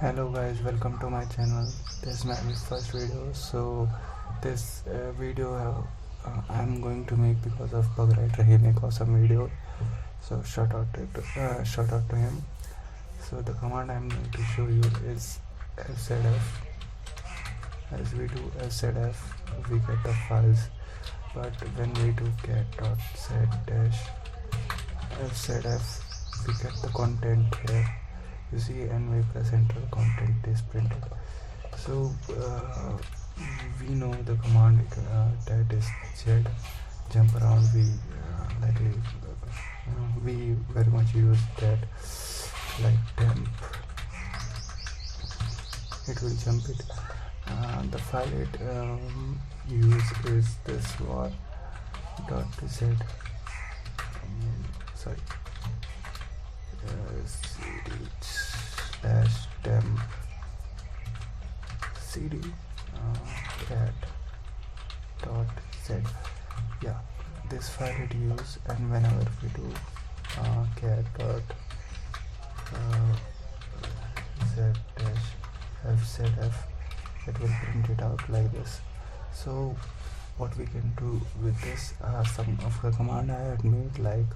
Hello guys, welcome to my channel. This is my first video. So this video I'm going to make because of bug writer. He make awesome video. So shout out to him. So the command I'm going to show you is fzf. As we do fzf, we get the files. But when we do get.set-fzf, we get the content here. You see, and we press enter, content is printed. So we know the command that is z jump around. We very much use that, like temp, it will jump it. The file it use is this var dot z cd/temp cd cat dot z. Yeah, this file it use, and whenever we do cat dot z-fzf, it will print it out like this. So what we can do with this, some of the command I had made, like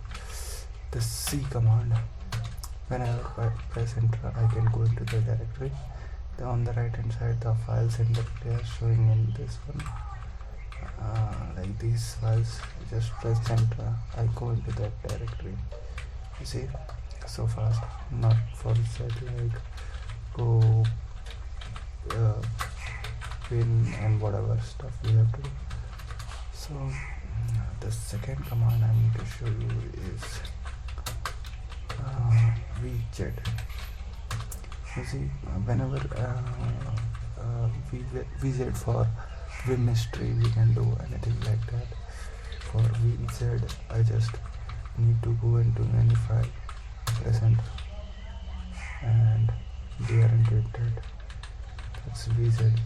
the C command. Whenever I press enter, I can go into the directory. On the right hand side, the files and directory are showing in this one. Like these files, just press enter, I go into that directory. You see, so fast. Not for set like go pin and whatever stuff we have to do. So the second command I'm going to show you is vz. You see, whenever vz for vim history, we can do anything like that. For vz, I just need to go into any file, press enter, and they are encrypted. That's vz.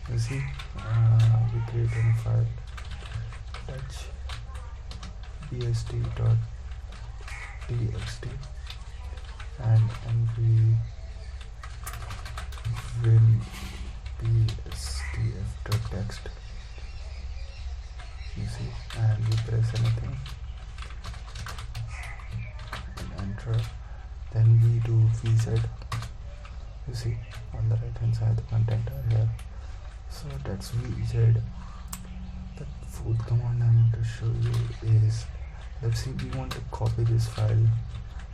You see, we create a file, touch bst.txt, and we win bstf.text. You see, and we press anything and enter. Then we do vz. You see, on the right hand side the content are here. So that's vz. The fourth command I'm going to show you is, let's see, we want to copy this file,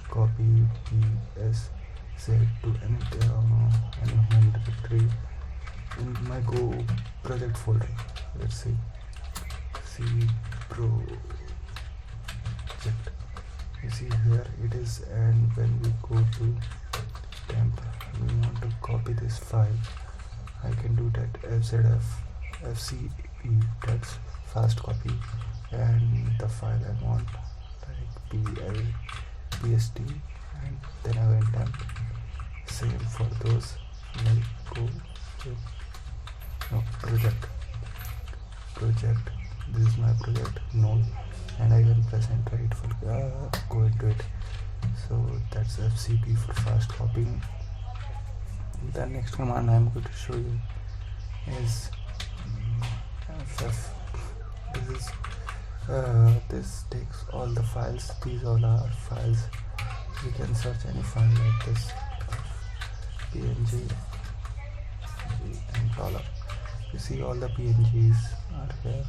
copy bsz to any home directory in my Go project folder. Let's see, C project. You see here it is, and when we go to temp, we want to copy this file. I can do that fzf fcp, that's fast copy, and the file I want, like bst, and then I went temp. Same for those, like go project. This is my project node, and I can press enter, it will go into it. So that's fcp for fast copying. The next command I'm going to show you is ff. This takes all the files. These all are files. We can search any file like this, png and dollar. You see, all the pngs are here.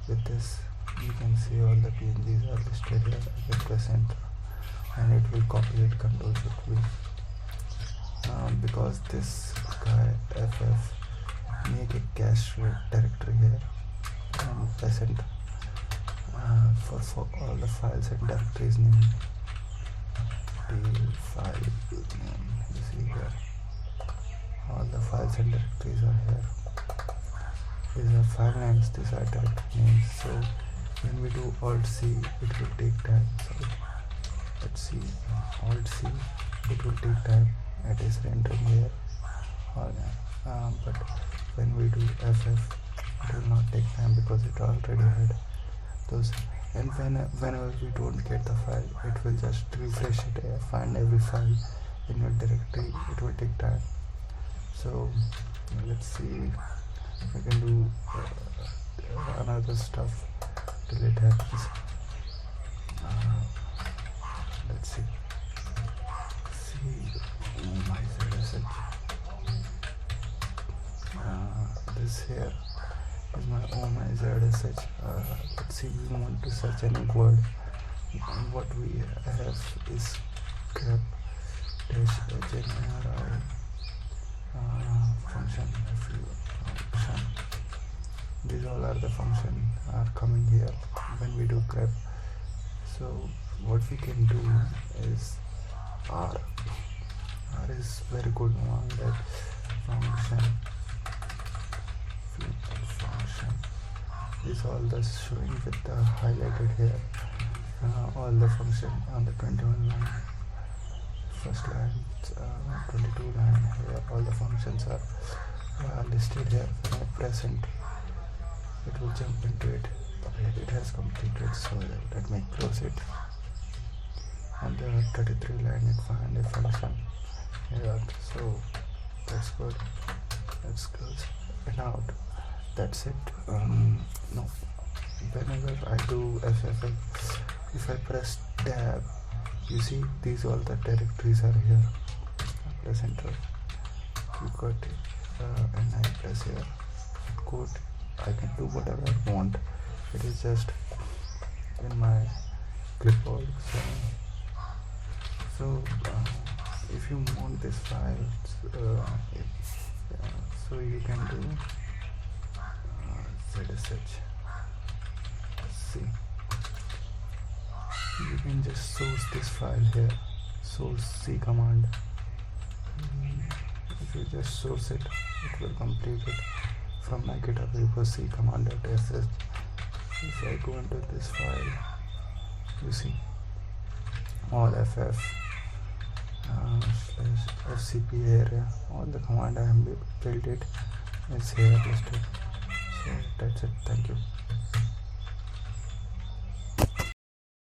With this, you can see all the pngs are listed here. I can press enter, and it will copy it, control shift v. Because this guy ff make a cache directory here, and press enter for all the files and directories name. The file name, you see here, all the files and directories are here. These are file names, these are directory names. So when we do alt C, it will take time. So let's see, alt C, it will take time. It is rendering here, but when we do ff, it will not take time because it already had those. And whenever we don't get the file, it will just refresh it, find every file in your directory directory, it will take time. So let's see, I can do another stuff till it happens. Let's see. Oh my ZSH. This here is my ZSH. Let's see, we want to search any word. What we have is grep -generi function. Function. These all are the function are coming here when we do grep. So what we can do is R is very good one, that function. Is all the showing with the highlighted here. All the function on the 21 line, first line, 22 line here, all the functions are listed here. When I press enter, it will jump into it. It has completed, so let me close it. On the 33 line, it find a function here, so that's good. Let's close it out. That's it. No, whenever I do FFL, if I press tab, you see these all the directories are here. I press enter, you got it, and I press here code. I can do whatever I want. It is just in my clipboard. So if you want this file, so you can do ZSH. See, you can just source this file here, source C command. If you just source it, it will complete it. From my GitHub repo C command.sh. If I go into this file, you see all FF /FCP area, all the command I have built it is here listed. So that's it. Thank you.